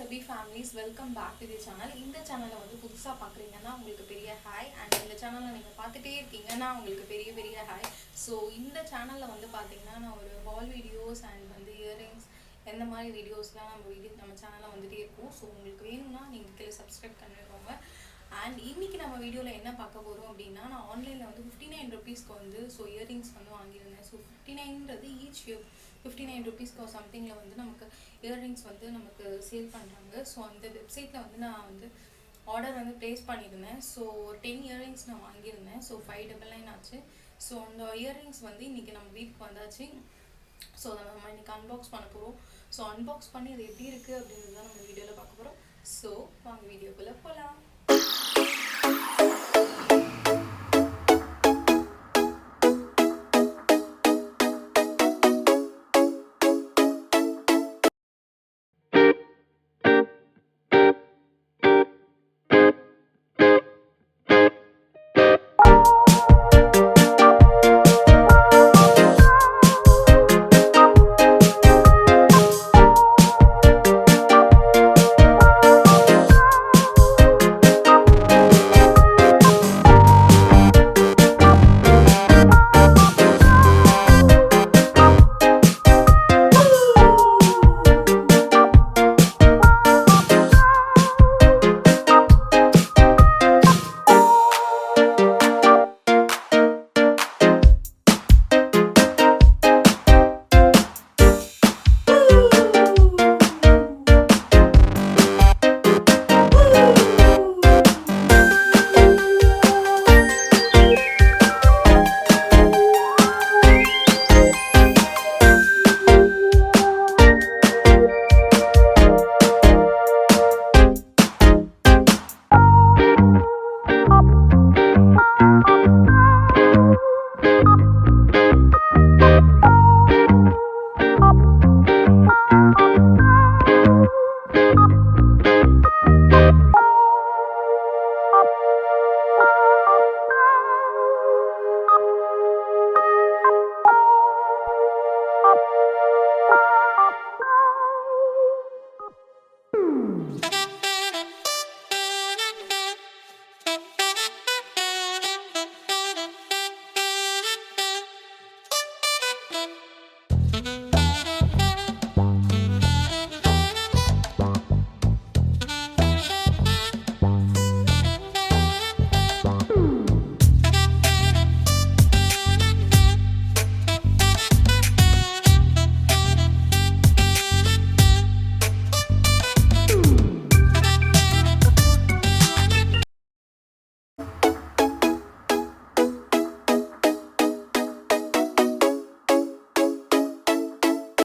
Chubby Families, welcome back to the channel. இந்த சேனலை வந்து புதுசாக பார்க்குறீங்கன்னா உங்களுக்கு பெரிய ஹாய், அண்ட் இந்த சேனலை நீங்கள் பார்த்துட்டே இருக்கீங்கன்னா உங்களுக்கு பெரிய பெரிய ஹாய். ஸோ இந்த சேனலில் வந்து பார்த்தீங்கன்னா நான் ஒரு ஹால் வீடியோஸ் அண்ட் வந்து இயரிங்ஸ் எந்த மாதிரி வீடியோஸ்லாம் நம்ம சேனலில் வந்துகிட்டே இருக்கும். ஸோ உங்களுக்கு வேணும்னா நீங்கள் கீழே சப்ஸ்கிரைப் பண்ணிடுவாங்க. அண்ட் இன்றைக்கி நம்ம வீடியோவில் என்ன பார்க்க போகிறோம் அப்படின்னா, நான் ஆன்லைனில் வந்து 59 ருபீஸ்க்கு வந்து இயரிங்ஸ் வந்து வாங்கியிருந்தேன். ஸோ 59ன்றது ஈச் 59 ருபீஸ்க்கு சம்திங்கில் வந்து நமக்கு இயரிங்ஸ் வந்து நமக்கு சேல் பண்ணுறாங்க. ஸோ அந்த வெப்சைட்டில் வந்து நான் வந்து ஆர்டர் வந்து ப்ளேஸ் பண்ணியிருந்தேன். ஸோ 10 இயரிங்ஸ் நான் வாங்கியிருந்தேன். ஸோ 599 ஆச்சு. ஸோ அந்த இயரிங்ஸ் வந்து இன்றைக்கி நம்ம வீட்டுக்கு வந்தாச்சு. ஸோ அதை நம்ம இன்றைக்கி அன்பாக்ஸ் பண்ண போகிறோம். ஸோ அன்பாக்ஸ் பண்ணி அது எப்படி இருக்குது அப்படின்றது தான் நம்ம வீடியோவில் பார்க்க போகிறோம். ஸோ வாங்க வீடியோக்குள்ளே போகலாம்.